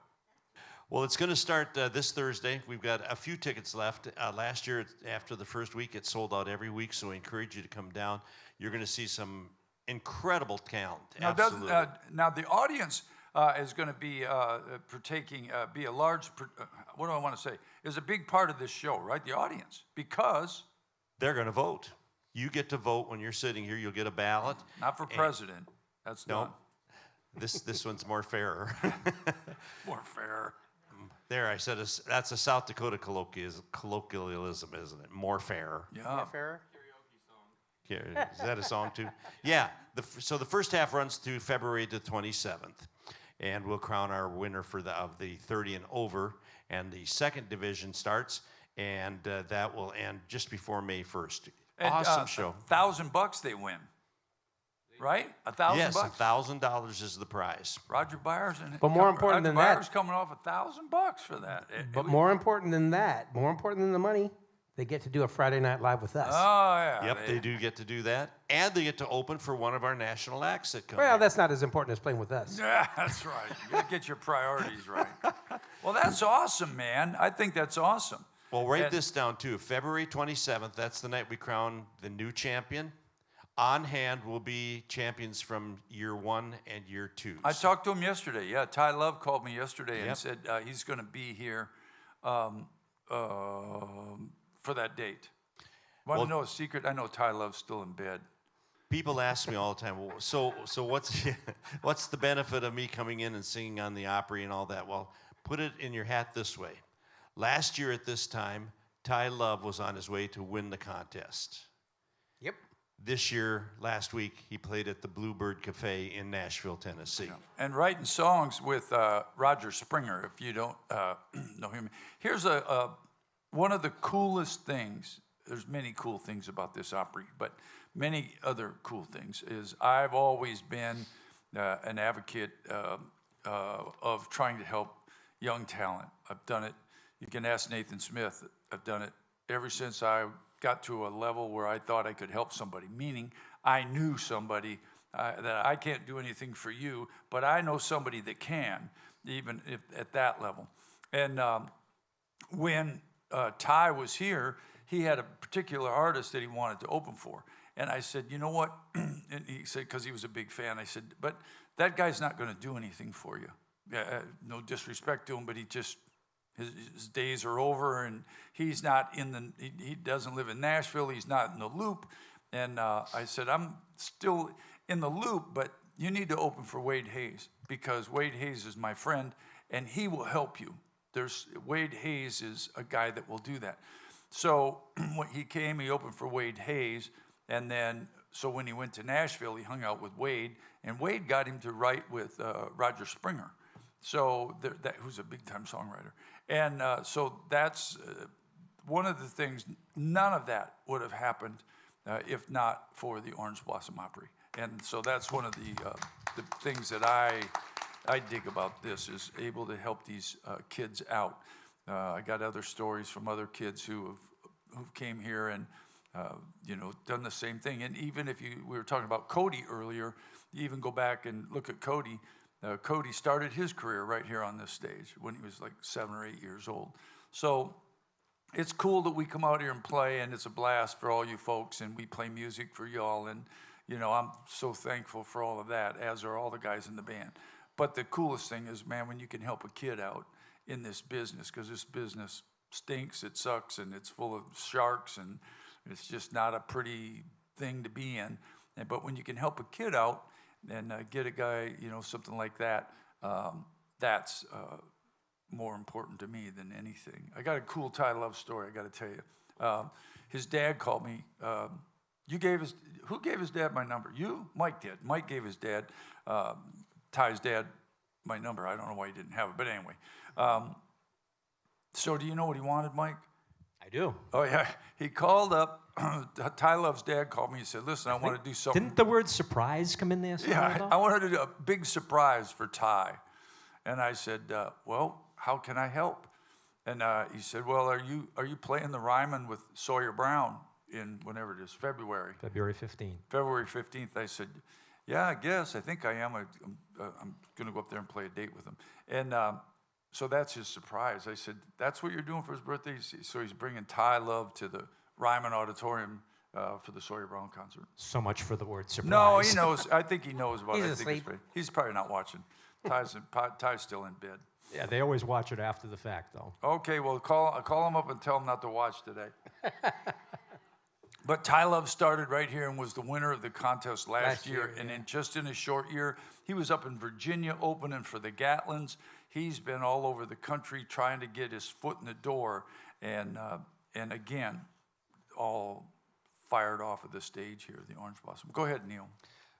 Well, it's going to start this Thursday. We've got a few tickets left. Last year, after the first week, it sold out every week, so I encourage you to come down. You're going to see some incredible talent. Now, Absolutely. now the audience is going to be partaking, be a large, what do I want to say, is a big part of this show, right? The audience, because They're going to vote. You get to vote when you're sitting here. You'll get a ballot. not for president. That's No, not this one's more fairer. more fair. There, I said that's a South Dakota colloquialism, isn't it? More fair. Yeah. Fair? Yeah, is that a song too? Yeah. So the first half runs through February the 27th, and we'll crown our winner of the 30 and over. And the second division starts, and that will end just before May 1st. And, Awesome show. $1,000 they win, right? $1,000. Yes, $1,000 is the prize. Roger Byers and But more important than that- Byers coming off $1,000 for that. But more important than that, more important than the money, they get to do a Friday Night Live with us. Oh yeah. Yep, they do get to do that, and they get to open for one of our national acts that come. Well, in. that's not as important as playing with us. Yeah, that's right. You gotta get your priorities right. Well, that's awesome, man. I think that's awesome. Well, write And- this down too. February 27th, that's the night we crown the new champion. On hand will be champions from year 1 and year 2. I talked to him yesterday. Yeah, Ty Love called me yesterday and Yep. said he's going to be here for that date. Want Well- to know a secret? I know Ty Love's still in bed. People ask me all the time, well, so what's what's the benefit of me coming in and singing on the Opry and all that? Well, put it in your hat this way. Last year at this time, Ty Love was on his way to win the contest. Yep. This year, last week, he played at the Bluebird Cafe in Nashville, Tennessee. And writing songs with Roger Springer, if you don't know him. Here's one of the coolest things. There's many cool things about this Opry, but many other cool things is I've always been an advocate of trying to help young talent. I've done it. You can ask Nathan Smith. I've done it ever since I got to a level where I thought I could help somebody, meaning I knew somebody that I can't do anything for you, but I know somebody that can, even if at that level. And when Ty was here, he had a particular artist that he wanted to open for. And I said, you know what? And he said, because he was a big fan, I said, but that guy's not going to do anything for you. No disrespect to him, but he just, his days are over, and he's not he doesn't live in Nashville, he's not in the loop. And I said, I'm still in the loop, but you need to open for Wade Hayes, because Wade Hayes is my friend, and he will help you. Wade Hayes is a guy that will do that. So when he came, he opened for Wade Hayes, and then, so when he went to Nashville, he hung out with Wade, and Wade got him to write with Roger Springer, so who's a big-time songwriter. And so that's one of the things, none of that would have happened if not for the Orange Blossom Opry. And so that's one of the things that I dig about this, is able to help these kids out. I got other stories from other kids who came here and done the same thing. And even if we were talking about Cody earlier, you even go back and look at Cody. Cody started his career right here on this stage when he was like 7 or 8 years old. So it's cool that we come out here and play, and it's a blast for all you folks, and we play music for y'all. And I'm so thankful for all of that, as are all the guys in the band. But the coolest thing is, man, when you can help a kid out in this business, because this business stinks, it sucks, and it's full of sharks, and It's just not a pretty thing to be in. But when you can help a kid out and get a guy, something like that, that's more important to me than anything. I got a cool Ty Love story I got to tell you. His dad called me. Who gave his dad my number? You? Mike did. Mike gave his dad, Ty's dad, my number. I don't know why he didn't have it, but anyway. So do you know what he wanted, Mike? I do. Oh, yeah. He called up. Ty Love's dad called me and said, listen, I want to do something. Didn't the word surprise come in there somewhere? Yeah, I wanted to do a big surprise for Ty. And I said, well, how can I help? And he said, well, are you playing the Ryman with Sawyer Brown in whenever it is, February? February 15th. February 15th. I said, yeah, I guess. I think I am. I'm going to go up there and play a date with him. And so that's his surprise. I said, that's what you're doing for his birthday? So he's bringing Ty Love to the Ryman Auditorium for the Sawyer Brown concert. So much for the word surprise. No, he knows. I think he knows about He's it. I think asleep. he's probably not watching. Ty's still in bed. Yeah, they always watch it after the fact, though. Okay, well, call him up and tell him not to watch today. But Ty Love started right here and was the winner of the contest last year. And in a short year, he was up in Virginia opening for the Gatlins. He's been all over the country trying to get his foot in the door. And again, all fired off of the stage here, the Orange Blossom. Go ahead, Neil.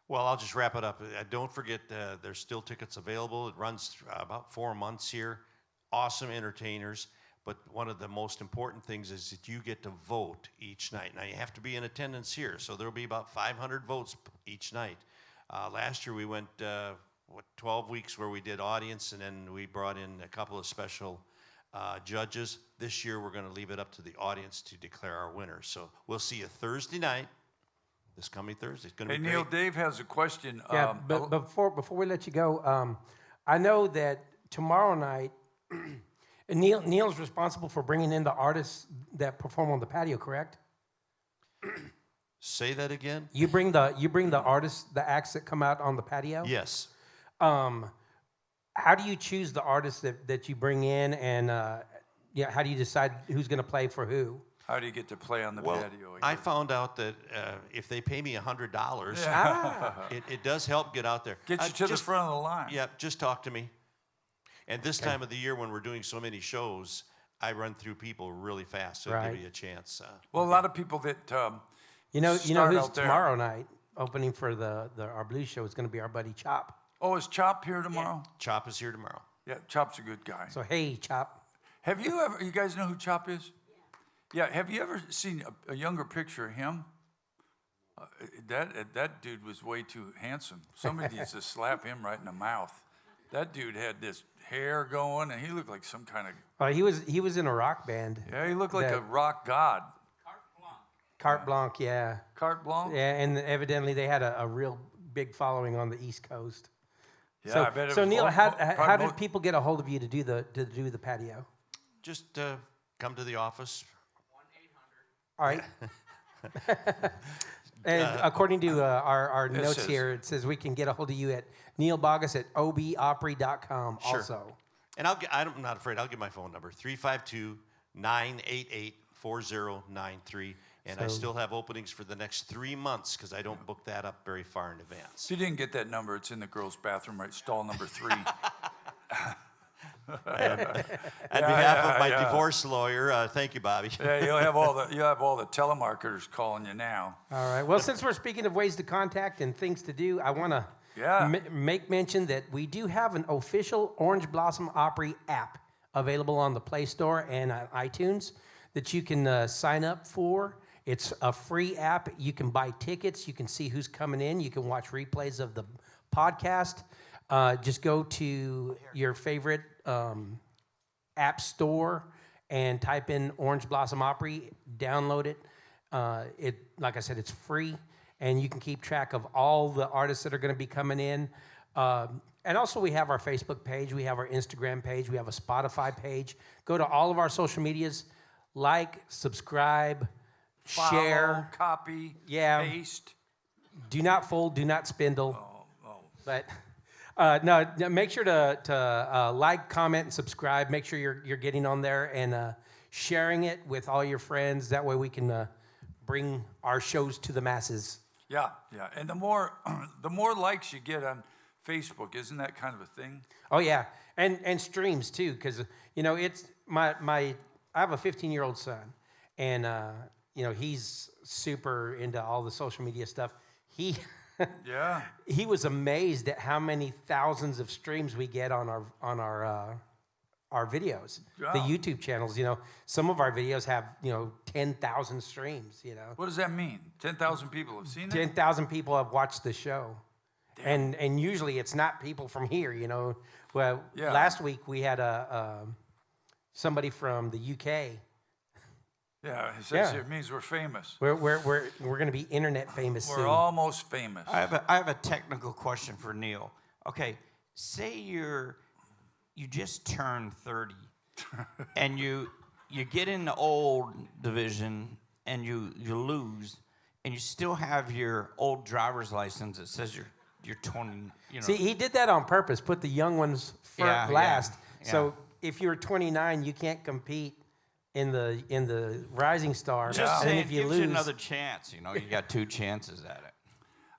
Well, I'll just wrap it up. Don't forget, there's still tickets available. It runs about 4 months here. Awesome entertainers. But one of the most important things is that you get to vote each night. Now, you have to be in attendance here, so there will be about 500 votes each night. Last year, we went 12 weeks where we did audience, and then we brought in a couple of special judges. This year, we're going to leave it up to the audience to declare our winners. So we'll see you Thursday night. This coming Thursday. It's going to be Neil, great. Dave has a question. Yeah, but before we let you go, I know that tomorrow night, and Neil's responsible for bringing in the artists that perform on the patio, correct? Say that again? You bring the artists, the acts that come out on the patio? Yes. How do you choose the artists that you bring in, and how do you decide who's going to play for who? How do you get to play on the Well, patio? I found out that if they pay me $100, it does help get out there. Get you to the front of the line. Yeah, just talk to me. And this time of the year when we're doing so many shows, I run through people really fast, so I Right. give you a chance. Well, a lot of people that You know start who's out there. tomorrow night opening for our blues show is going to be our buddy Chop. Oh, is Chop here tomorrow? Chop is here tomorrow. Yeah, Chop's a good guy. So hey, Chop. Have you guys know who Chop is? Yeah, have you ever seen a younger picture of him? That dude was way too handsome. Somebody needs to slap him right in the mouth. That dude had this hair going, and he looked like some kind of... He was in a rock band. Yeah, he looked like a rock god. Carte Blanche, yeah. Carte Blanche? Yeah, and evidently they had a real big following on the East Coast. Yeah, so, I bet it so was Neil, all- how probably did people get a hold of you to do the patio? Just come to the office. All right. And according to our It notes says- here, it says we can get a hold of you at Neil Bogus at obopry.com Sure. also. And I'm not afraid. I'll give my phone number, 352-988-4093. And I So- still have openings for the next 3 months because I don't book that up very far in advance. If you didn't get that number, it's in the girls' bathroom, right? Stall number 3. On behalf of my yeah. divorce lawyer, thank you, Bobby. Yeah, you'll have all the telemarketers calling you now. All right. Well, since we're speaking of ways to contact and things to do, I want to make mention that we do have an official Orange Blossom Opry app available on the Play Store and on iTunes that you can sign up for. It's a free app. You can buy tickets. You can see who's coming in. You can watch replays of the podcast. Just go to your favorite app store and type in Orange Blossom Opry. Download it. Like I said, it's free, and you can keep track of all the artists that are going to be coming in. And also, we have our Facebook page. We have our Instagram page. We have a Spotify page. Go to all of our social medias. Like, subscribe, Follow, share. copy, Yeah. paste. Do not fold, do not spindle. Oh. But no, make sure to like, comment, and subscribe. Make sure you're getting on there and sharing it with all your friends. That way we can bring our shows to the masses. Yeah, yeah. And the more the more likes you get on Facebook, isn't that kind of a thing? Oh yeah, and streams too, because it's my I have a 15-year-old son, and he's super into all the social media stuff. He Yeah. he was amazed at how many thousands of streams we get on our videos, the Wow. YouTube channels. Some of our videos have 10,000 streams. What does that mean? 10,000 people have seen it? 10,000 people have watched the show. And usually it's not people from here, Well, Yeah. last week we had somebody from the UK. Yeah, it says Yeah. it means we're famous. We're going to be internet famous We're soon. almost famous. I have a technical question for Neil. Okay, say you just turned 30, and you get in the old division and you lose, and you still have your old driver's license that says you're 20. See, he did that on purpose. Put the young ones Yeah, last. yeah. So if you're 29, you can't compete in the Rising Star. Just and then saying, if you gives lose, you another chance. You got 2 chances at it.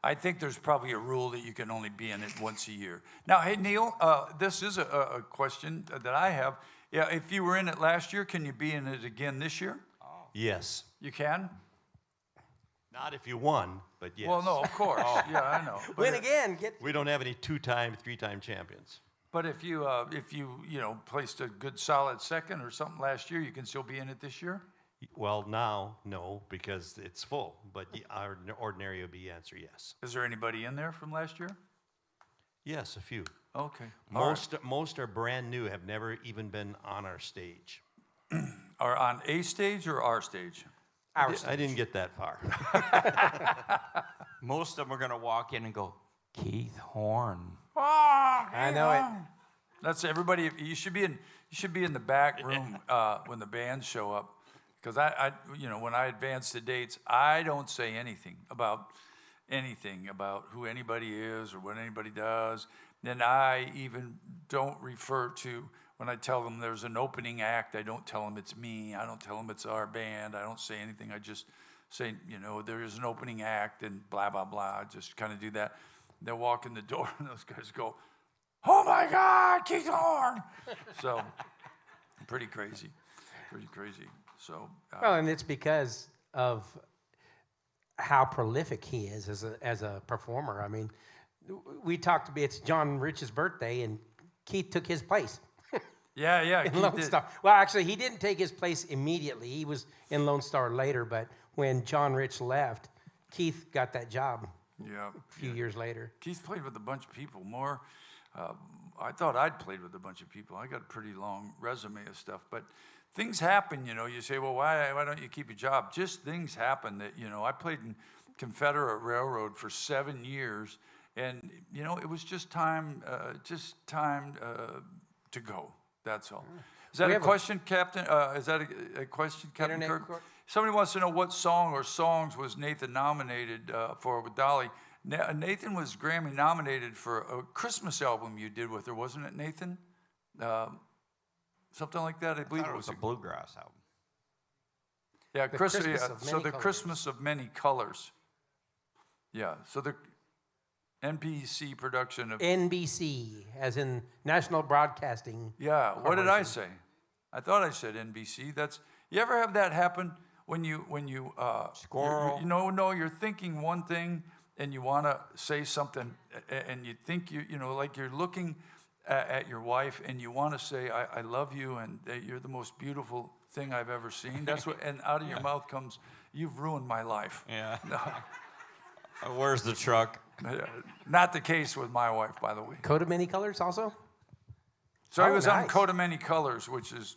I think there's probably a rule that you can only be in it once a year. Now, hey, Neil, this is a question that I have. Yeah, if you were in it last year, can you be in it again this year? Yes. You can? Not if you won, but yes. Well, no, of course. Yeah, I know. But win again. We don't have any 2-time, 3-time champions. But if you placed a good solid second or something last year, you can still be in it this year? Well, now, no, because it's full. But our ordinary OB answer, yes. Is there anybody in there from last year? Yes, a few. Okay. All right. Most are brand new, have never even been on our stage. Are on a stage or our stage? I didn't get that far. Most of them are going to walk in and go, Keith Horn. I know it. That's everybody. You should be in the back room when the bands show up, because when I advance the dates, I don't say anything about who anybody is or what anybody does. Then I even don't refer to, when I tell them there's an opening act, I don't tell them it's me. I don't tell them it's our band. I don't say anything. I just say, there is an opening act and blah, blah, blah. I just kind of do that. They'll walk in the door and those guys go, "Oh my God, Keith Horn!" So, pretty crazy. So, Well, and it's because of how prolific he is as a performer. I mean, we talked about it's John Rich's birthday, and Keith took his place. yeah, in Keith Lone did. Star. Well, actually, he didn't take his place immediately. He was in Lone Star later, but when John Rich left, Keith got that job Yeah. a few years later. Keith played with a bunch of people. More, I thought I'd played with a bunch of people. I got a pretty long resume of stuff, but things happen. You say, well, why don't you keep a job? Just things happen that I played in Confederate Railroad for 7 years, and it was just time to go. That's all. Is that a question, Captain? Is that a question, Captain Internet Kirk? court? Somebody wants to know what song or songs was Nathan nominated for with Dolly. Nathan was Grammy nominated for a Christmas album you did with her, wasn't it, Nathan? Something like that, I believe I thought it it was. was a bluegrass album. Yeah, The Christmas of so Many the Colors. Christmas of Many Colors. Yeah, so the NBC production of. NBC, as in National Broadcasting. Yeah, what did I say? I thought I said NBC. You ever have that happen when you Squirrel. You're thinking one thing and you want to say something and you think like you're looking at your wife and you want to say I love you and that you're the most beautiful thing I've ever seen. That's what, and out of your mouth comes, "You've ruined my life." Yeah. Where's the truck? Not the case with my wife, by the way. Coat of Many Colors also? So he Oh, was on nice. Coat of Many Colors, which is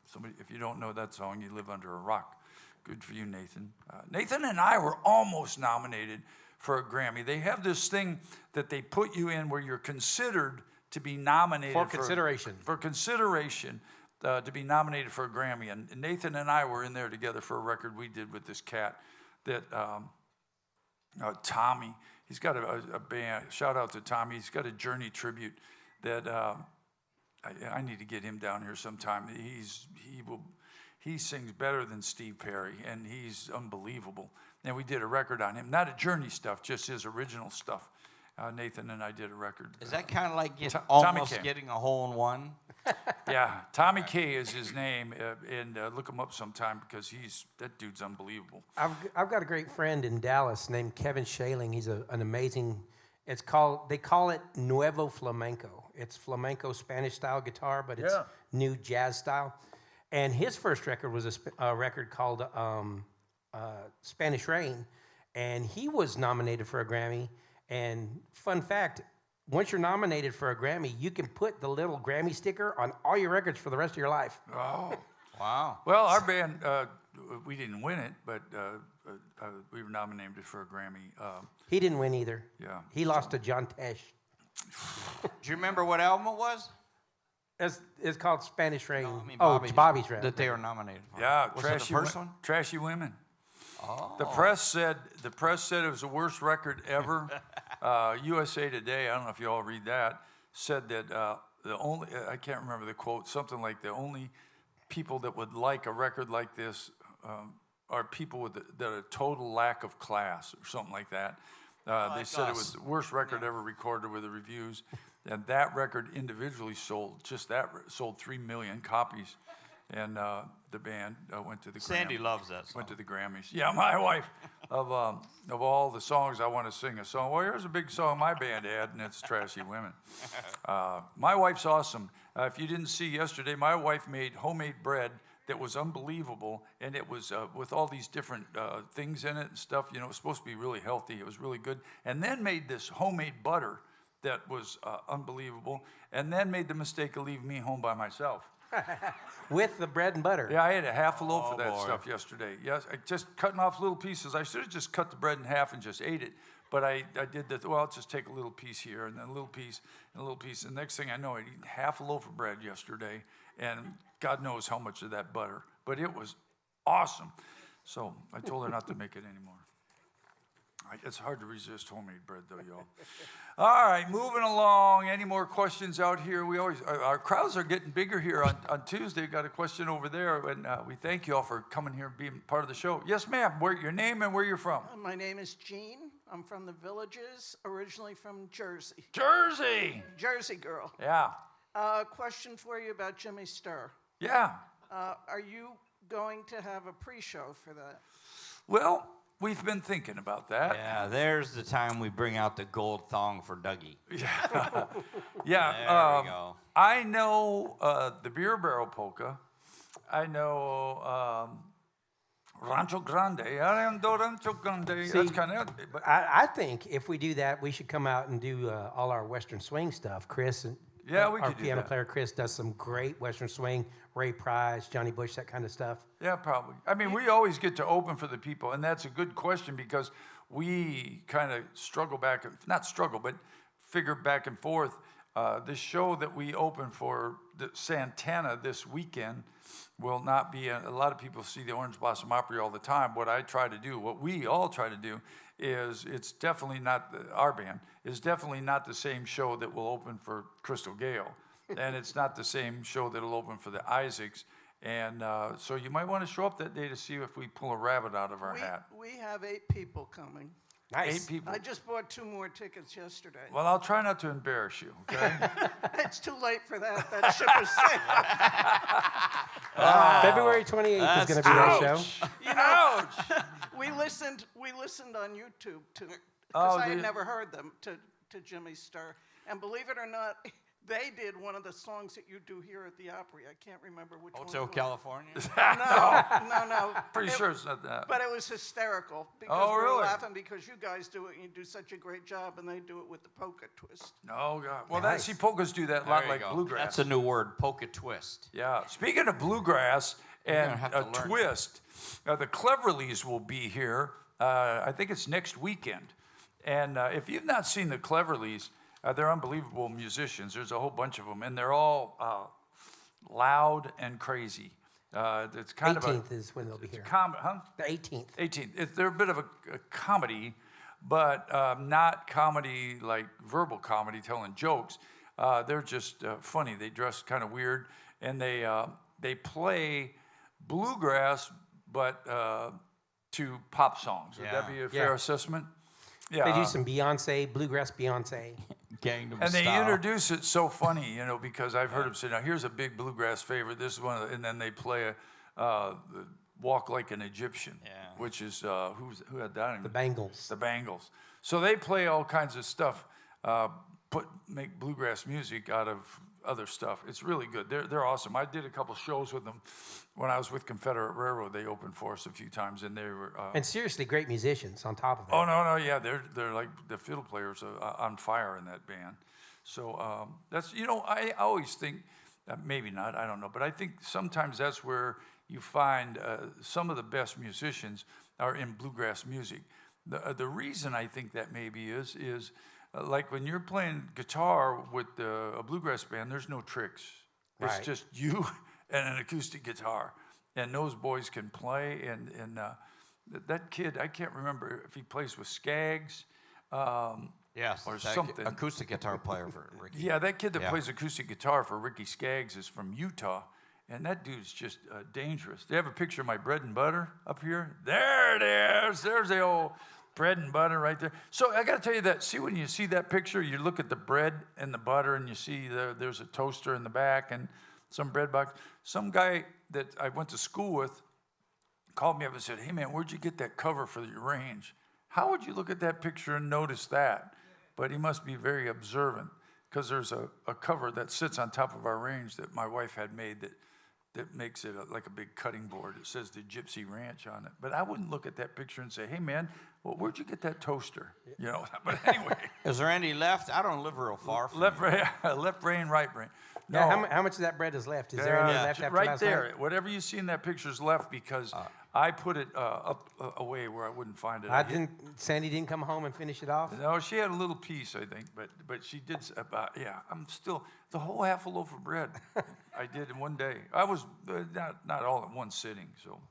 somebody. If you don't know that song, you live under a rock. Good for you, Nathan. Nathan and I were almost nominated for a Grammy. They have this thing that they put you in where you're considered to be nominated For consideration. For consideration to be nominated for a Grammy. And Nathan and I were in there together for a record we did with this cat that Tommy. He's got a band. Shout out to Tommy. He's got a Journey tribute that I need to get him down here sometime. he sings better than Steve Perry, and he's unbelievable. And we did a record on him, not a Journey stuff, just his original stuff. Nathan and I did a record. Is that kind of like Tommy almost Kaye. getting a hole in one? Yeah, Tommy Kaye is his name, and look him up sometime because that dude's unbelievable. I've got a great friend in Dallas named Kevin Shaling. He's an amazing. They call it Nuevo Flamenco. It's flamenco Spanish style guitar, but it's new jazz style. And his first record was a record called Spanish Rain, and he was nominated for a Grammy. And fun fact, once you're nominated for a Grammy, you can put the little Grammy sticker on all your records for the rest of your life. Oh, Wow. well, our band, we didn't win it, but we were nominated for a Grammy. He didn't win either. Yeah. He lost to John Tesh. Do you remember what album it was? It's called Spanish Rain. No, I mean Bobby's record. that they were nominated for. Yeah, Was it the first one? Trashy Women. Oh. The press said it was the worst record ever. USA Today, I don't know if you all read that, said that the only, I can't remember the quote, something like the only people that would like a record like this are people with a total lack of class or something like that. They said it was the worst record ever recorded with the reviews. And that record individually sold 3 million copies. And the band went to the Sandy Grammys. loves that song. Went to the Grammys. Yeah, my wife, of all the songs I want to sing a song, well, here's a big song my band had, and it's Trashy Women. My wife's awesome. If you didn't see yesterday, my wife made homemade bread that was unbelievable, and it was with all these different things in it and stuff. You know, it was supposed to be really healthy. It was really good. And then made this homemade butter that was unbelievable, and then made the mistake of leaving me home by myself. With the bread and butter. Yeah, I ate a half a loaf of that boy. stuff yesterday. Yes, I just cutting off little pieces. I should have just cut the bread in half and just ate it. But I did that. Well, I'll just take a little piece here and then a little piece and a little piece. And the next thing I know, I ate half a loaf of bread yesterday, and God knows how much of that butter. But it was awesome. So I told her not to make it anymore. It's hard to resist homemade bread, though, y'all. All right, moving along. Any more questions out here? Our crowds are getting bigger here on Tuesday. We've got a question over there, and we thank you all for coming here and being part of the show. Yes, ma'am. Your name and where you're from? My name is Jean. I'm from the Villages, originally from Jersey. Jersey. Jersey girl. Yeah. Question for you about Jimmy Sturr. Yeah. Are you going to have a pre-show for that? Well, we've been thinking about that. Yeah, there's the time we bring out the gold thong for Dougie. Yeah. There we go. I know the Beer Barrel Polka. I know Rancho Grande. Rancho Grande. That's kind of it. But I think if we do that, we should come out and do all our Western swing stuff. Chris and Yeah, we our could do piano that. player Chris does some great Western swing. Ray Price, Johnny Bush, that kind of stuff. Yeah, probably. I mean, we always get to open for the people, and that's a good question because we kind of figure back and forth. The show that we open for the Santana this weekend will not be, a lot of people see the Orange Blossom Opry all the time. What we all try to do is, it's definitely not, our band is definitely not the same show that will open for Crystal Gale. And it's not the same show that'll open for the Isaacs. And so you might want to show up that day to see if we pull a rabbit out of our hat. We have 8 people coming. Nice. 8 people. I just bought 2 more tickets yesterday. Well, I'll try not to embarrass you, okay? It's too late for that. That ship is sank. February 28th is going to be our show. You know, we listened on YouTube to, because Oh, I did had you? never heard them, to Jimmy Sturr. And believe it or not, they did one of the songs that you do here at the Opry. I can't remember which one. Hotel it was. California. No. Pretty sure it's not that. But it was hysterical because Oh, we were really? laughing because you guys do it and you do such a great job, and they do it with the polka twist. Oh, God. Well, Nice. polkas do that a There lot you like go. bluegrass. That's a new word, polka twist. Yeah. Speaking of bluegrass and gonna have to a learn. twist, the Cleverleys will be here. I think it's next weekend. And if you've not seen the Cleverleys, they're unbelievable musicians. There's a whole bunch of them, and they're all loud and crazy. It's kind of 18th is when they'll be here. huh? The 18th. 18th. They're a bit of a comedy, but not comedy like verbal comedy, telling jokes. They're just funny. They dress kind of weird, and they play bluegrass, but to pop songs. Would that be a fair assessment? Yeah. They do some Beyonce, bluegrass Beyonce. Gangnam And they Style. introduce it so funny, because I've heard them say, now here's a big bluegrass favorite. This is one of the, and then they play a Walk Like an Egyptian, which is, who had that? The Bangles. The Bangles. So they play all kinds of stuff, make bluegrass music out of other stuff. It's really good. They're awesome. I did a couple shows with them when I was with Confederate Railroad. They opened for us a few times, and they were. And seriously, great musicians on top of that. Oh no, yeah, they're like the fiddle players on fire in that band. So that's I always think maybe not, I don't know, but I think sometimes that's where you find some of the best musicians are in bluegrass music. The reason I think that maybe is like when you're playing guitar with a bluegrass band, there's no tricks. It's Right. just you and an acoustic guitar, and those boys can play. And that kid, I can't remember if he plays with Skaggs. Yes, or that something. acoustic guitar player for Ricky. Yeah, that kid that Yeah. plays acoustic guitar for Ricky Skaggs is from Utah, and that dude's just dangerous. They have a picture of my bread and butter up here. There it is. There's the old bread and butter right there. So I got to tell you that. See, when you see that picture, you look at the bread and the butter, and you see there's a toaster in the back and some bread box. Some guy that I went to school with called me up and said, "Hey man, where'd you get that cover for your range? How would you look at that picture and notice that?" But he must be very observant, because there's a cover that sits on top of our range that my wife had made that makes it like a big cutting board. It says the Gypsy Ranch on it. But I wouldn't look at that picture and say, "Hey man, well, where'd you get that toaster?" But anyway, Is there any left? I don't live real far from left brain, right brain. No, Yeah, how much of that bread is left? Is there any left after right last there. night? Whatever you see in that picture is left, because I put it up away where I wouldn't find it. Sandy didn't come home and finish it off? No, she had a little piece, I think, but she did about, I'm still, the whole half a loaf of bread I did in one day. I was, not all in one sitting, so.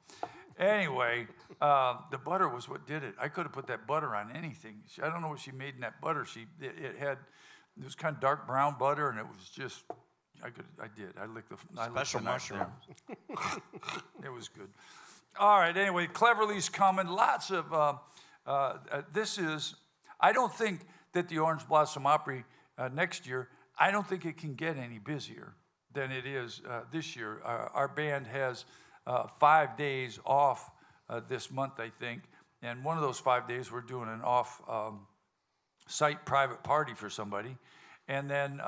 Anyway, the butter was what did it. I could have put that butter on anything. I don't know what she made in that butter. It was kind of dark brown butter, and it was just, I licked the Special knife there. mushroom. It was good. All right, anyway, Cleverly's coming. Lots of, I don't think that the Orange Blossom Opry next year, I don't think it can get any busier than it is this year. Our band has 5 days off this month, I think. And one of those 5 days, we're doing an off-site private party for somebody. And then,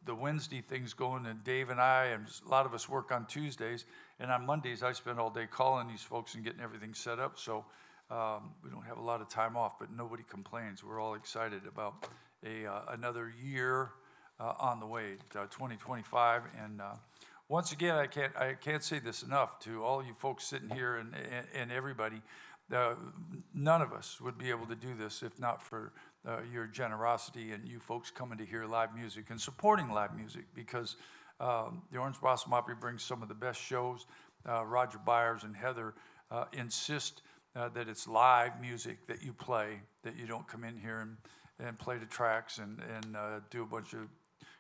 the Wednesday thing's going, and Dave and I, and a lot of us work on Tuesdays. And on Mondays, I spend all day calling these folks and getting everything set up. So we don't have a lot of time off, but nobody complains. We're all excited about another year on the way, 2025. And once again, I can't say this enough to all you folks sitting here and everybody. None of us would be able to do this if not for your generosity and you folks coming to hear live music and supporting live music, because the Orange Blossom Opry brings some of the best shows. Roger Byers and Heather insist that it's live music that you play, that you don't come in here and play the tracks and do a bunch of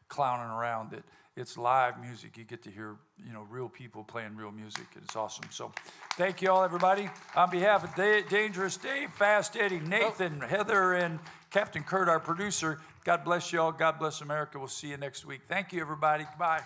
clowning around. That it's live music. You get to hear, real people playing real music. It's awesome. So thank you all, everybody. On behalf of Dangerous Dave, Fast Eddie, Nathan, Heather, and Captain Kurt, our producer, God bless you all. God bless America. We'll see you next week. Thank you, everybody. Bye.